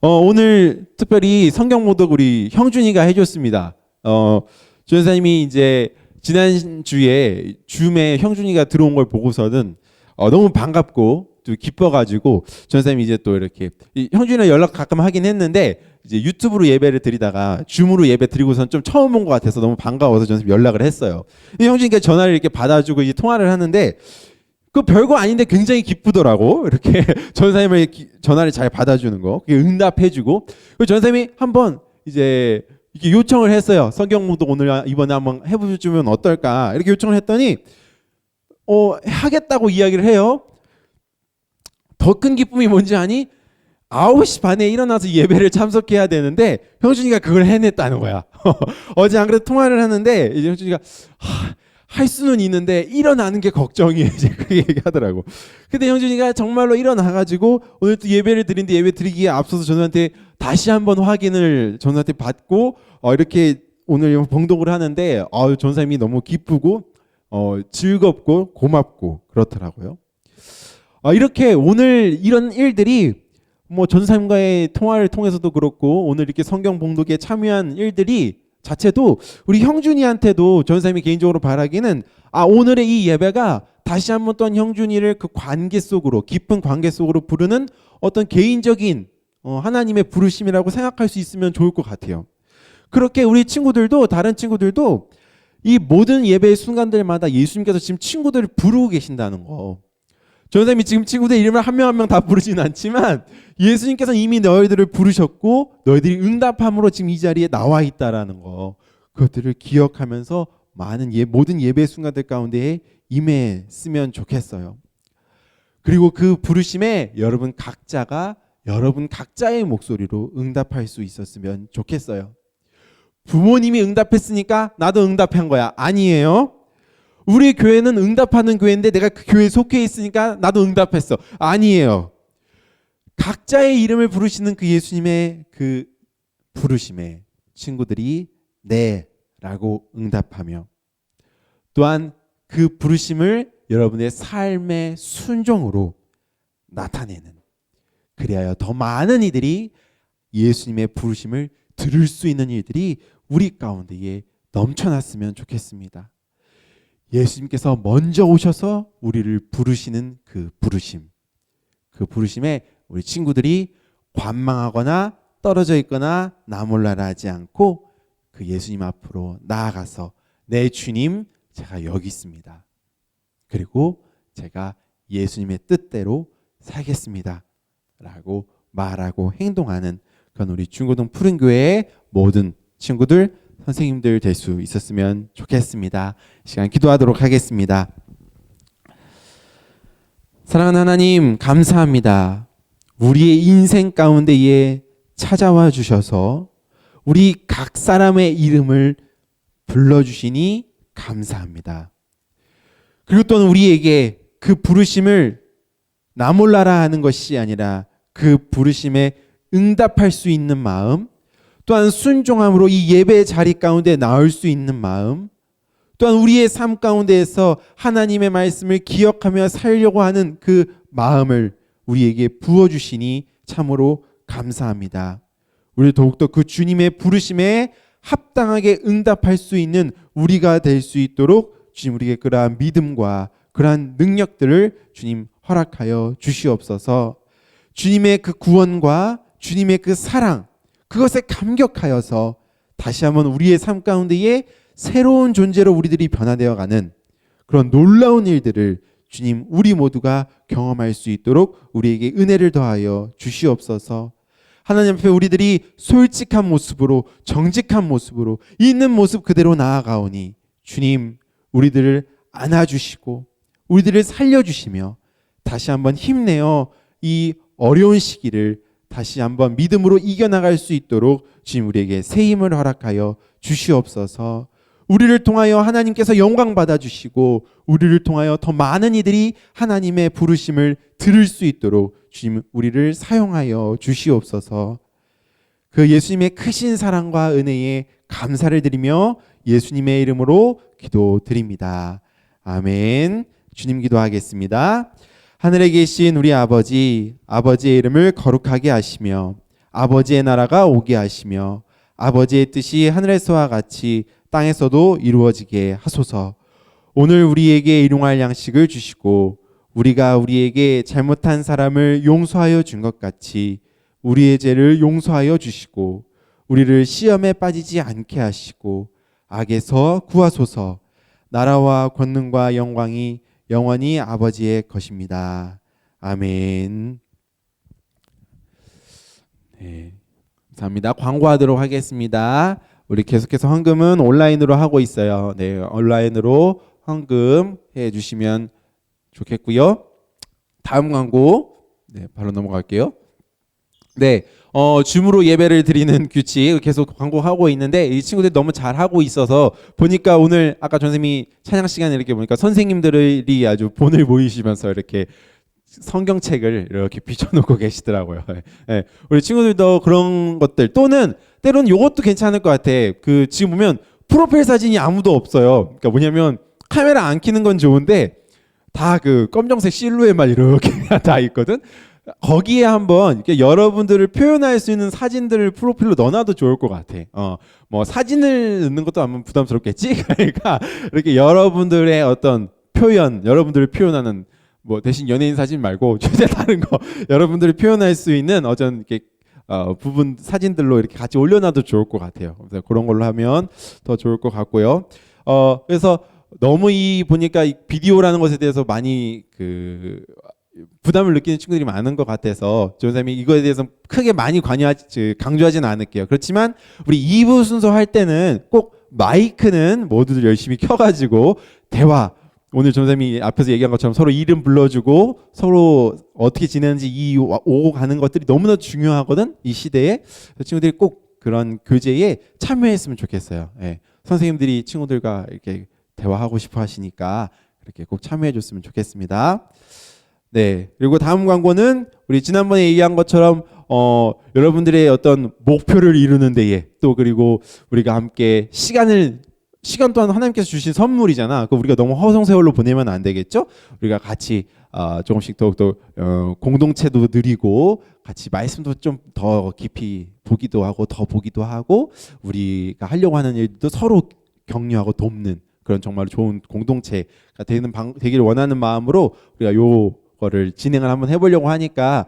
오늘 특별히 성경 모독 우리 형준이가 해줬습니다. 전사님이 이제 지난주에 줌에 형준이가 들어온 걸 보고서는 너무 반갑고 또 기뻐가지고 전사님이 이제 또 이렇게 형준이랑 연락 가끔 하긴 했는데 이제 유튜브로 예배를 드리다가 줌으로 예배 드리고선 좀 처음 본 것 같아서 너무 반가워서 전사님 연락을 했어요. 형준이가 전화를 이렇게 받아주고 이제 통화를 하는데 그 별거 아닌데 굉장히 기쁘더라고. 이렇게 전사님을 전화를 잘 받아주는 거, 그게 응답해주고. 그 전사님이 한번 이제 이렇게 요청을 했어요. 성경 묵독 오늘 이번에 한번 해보시면 어떨까? 이렇게 요청을 했더니 하겠다고 이야기를 해요. 더 큰 기쁨이 뭔지 아니? 9시 반에 일어나서 예배를 참석해야 되는데 형준이가 그걸 해냈다는 거야. 어제 안 그래도 통화를 하는데 이제 형준이가 할 수는 있는데 일어나는 게 걱정이에요. 이제 그렇게 얘기하더라고. 근데 형준이가 정말로 일어나가지고 오늘 또 예배를 드리는데 예배 드리기에 앞서서 저한테 다시 한번 확인을 전한테 받고 이렇게 오늘 봉독을 하는데 전사님이 너무 기쁘고 즐겁고 고맙고 그렇더라고요. 이렇게 오늘 이런 일들이 뭐 전사님과의 통화를 통해서도 그렇고 오늘 이렇게 성경 봉독에 참여한 일들이 자체도 우리 형준이한테도 전사님이 개인적으로 바라기는 오늘의 이 예배가 다시 한번 또한 형준이를 그 관계 속으로, 깊은 관계 속으로 부르는 어떤 개인적인 하나님의 부르심이라고 생각할 수 있으면 좋을 것 같아요. 그렇게 우리 친구들도, 다른 친구들도 이 모든 예배의 순간들마다 예수님께서 지금 친구들을 부르고 계신다는 거. 전사님이 지금 친구들 이름을 한 명 한 명 다 부르지는 않지만 예수님께서는 이미 너희들을 부르셨고 너희들이 응답함으로 지금 이 자리에 나와 있다라는 거, 그것들을 기억하면서 모든 예배 순간들 가운데에 임했으면 좋겠어요. 그리고 그 부르심에 여러분 각자가 여러분 각자의 목소리로 응답할 수 있었으면 좋겠어요. 부모님이 응답했으니까 나도 응답한 거야. 아니에요. 우리 교회는 응답하는 교회인데 내가 그 교회에 속해 있으니까 나도 응답했어. 아니에요. 각자의 이름을 부르시는 그 예수님의 그 부르심에 친구들이 네 라고 응답하며 또한 그 부르심을 여러분의 삶의 순종으로 나타내는, 그리하여 더 많은 이들이 예수님의 부르심을 들을 수 있는 일들이 우리 가운데에 넘쳐났으면 좋겠습니다. 예수님께서 먼저 오셔서 우리를 부르시는 그 부르심에 우리 친구들이 관망하거나 떨어져 있거나 나 몰라라 하지 않고 그 예수님 앞으로 나아가서 내 주님 제가 여기 있습니다. 그리고 제가 예수님의 뜻대로 살겠습니다 라고 말하고 행동하는 그런 우리 중고등 푸른교회의 모든 친구들, 선생님들 될 수 있었으면 좋겠습니다. 시간 기도하도록 하겠습니다. 사랑하는 하나님 감사합니다. 우리의 인생 가운데에 찾아와 주셔서 우리 각 사람의 이름을 불러주시니 감사합니다. 그리고 또한 우리에게 그 부르심을 나 몰라라 하는 것이 아니라 그 부르심에 응답할 수 있는 마음, 또한 순종함으로 이 예배 자리 가운데 나올 수 있는 마음, 또한 우리의 삶 가운데에서 하나님의 말씀을 기억하며 살려고 하는 그 마음을 우리에게 부어주시니 참으로 감사합니다. 우리 더욱더 그 주님의 부르심에 합당하게 응답할 수 있는 우리가 될 수 있도록 주님 우리에게 그러한 믿음과 그러한 능력들을 주님 허락하여 주시옵소서. 주님의 그 구원과 주님의 그 사랑, 그것에 감격하여서 다시 한번 우리의 삶 가운데에 새로운 존재로 우리들이 변화되어 가는 그런 놀라운 일들을 주님 우리 모두가 경험할 수 있도록 우리에게 은혜를 더하여 주시옵소서. 하나님 앞에 우리들이 솔직한 모습으로 정직한 모습으로 있는 모습 그대로 나아가오니 주님 우리들을 안아주시고 우리들을 살려주시며 다시 한번 힘내어 이 어려운 시기를 다시 한번 믿음으로 이겨나갈 수 있도록 주님 우리에게 새 힘을 허락하여 주시옵소서. 우리를 통하여 하나님께서 영광 받아주시고 우리를 통하여 더 많은 이들이 하나님의 부르심을 들을 수 있도록 주님 우리를 사용하여 주시옵소서. 그 예수님의 크신 사랑과 은혜에 감사를 드리며 예수님의 이름으로 기도드립니다. 아멘. 주님 기도하겠습니다. 하늘에 계신 우리 아버지, 아버지의 이름을 거룩하게 하시며 아버지의 나라가 오게 하시며 아버지의 뜻이 하늘에서와 같이 땅에서도 이루어지게 하소서. 오늘 우리에게 일용할 양식을 주시고 우리가 우리에게 잘못한 사람을 용서하여 준 것 같이 우리의 죄를 용서하여 주시고 우리를 시험에 빠지지 않게 하시고 악에서 구하소서. 나라와 권능과 영광이 영원히 아버지의 것입니다. 아멘. 네, 감사합니다. 광고하도록 하겠습니다. 우리 계속해서 헌금은 온라인으로 하고 있어요. 네, 온라인으로 헌금 해주시면 좋겠고요. 다음 광고, 네, 바로 넘어갈게요. 네, 줌으로 예배를 드리는 규칙 계속 광고하고 있는데 이 친구들이 너무 잘하고 있어서 보니까 오늘 아까 선생님이 찬양 시간에 이렇게 보니까 선생님들이 아주 본을 모이시면서 이렇게 성경책을 이렇게 비춰놓고 계시더라고요. 네, 우리 친구들도 그런 것들 또는 때로는 이것도 괜찮을 것 같아. 그 지금 보면 프로필 사진이 아무도 없어요. 그러니까 뭐냐면 카메라 안 켜는 건 좋은데 다 그 검정색 실루엣만 이렇게 다 있거든. 거기에 한번 이렇게 여러분들을 표현할 수 있는 사진들을 프로필로 넣어놔도 좋을 것 같아. 뭐 사진을 넣는 것도 아마 부담스럽겠지. 그러니까 이렇게 여러분들의 어떤 표현, 여러분들을 표현하는 뭐 대신 연예인 사진 말고 주제 다른 거 여러분들이 표현할 수 있는 어떤 이렇게 부분 사진들로 이렇게 같이 올려놔도 좋을 것 같아요. 그래서 그런 걸로 하면 더 좋을 것 같고요. 그래서 너무 보니까 이 비디오라는 것에 대해서 많이 부담을 느끼는 친구들이 많은 것 같아서 조선생님이 이거에 대해서 크게 많이 강조하지는 않을게요. 그렇지만 우리 2부 순서 할 때는 꼭 마이크는 모두들 열심히 켜가지고 대화, 오늘 조선생님이 앞에서 얘기한 것처럼 서로 이름 불러주고 서로 어떻게 지내는지 오고 가는 것들이 너무나 중요하거든. 이 시대에 친구들이 꼭 그런 교제에 참여했으면 좋겠어요. 예. 선생님들이 친구들과 이렇게 대화하고 싶어 하시니까 그렇게 꼭 참여해 줬으면 좋겠습니다. 네. 그리고 다음 광고는 우리 지난번에 얘기한 것처럼 여러분들의 어떤 목표를 이루는 데에 또 그리고 우리가 함께 시간 또한 하나님께서 주신 선물이잖아. 그 우리가 너무 허송세월로 보내면 안 되겠죠? 우리가 같이 조금씩 더욱더 공동체도 누리고 같이 말씀도 좀 더 깊이 보기도 하고 더 보기도 하고 우리가 하려고 하는 일도 서로 격려하고 돕는 그런 정말 좋은 공동체가 되기를 원하는 마음으로 우리가 요거를 진행을 한번 해보려고 하니까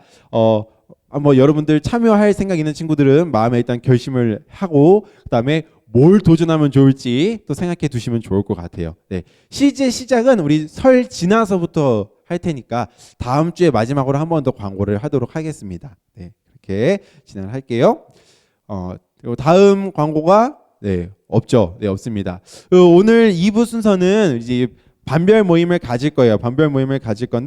한번 여러분들 참여할 생각 있는 친구들은 마음에 일단 결심을 하고 그다음에 뭘 도전하면 좋을지 또 생각해 두시면 좋을 것 같아요. 네, 시즌 시작은 우리 설 지나서부터 할 테니까 다음 주에 마지막으로 한 번 더 광고를 하도록 하겠습니다. 네, 그렇게 진행을 할게요. 그리고 다음 광고가 없죠. 네, 없습니다. 오늘 2부 순서는 이제 반별 모임을 가질 거예요. 반별 모임을 가질 건데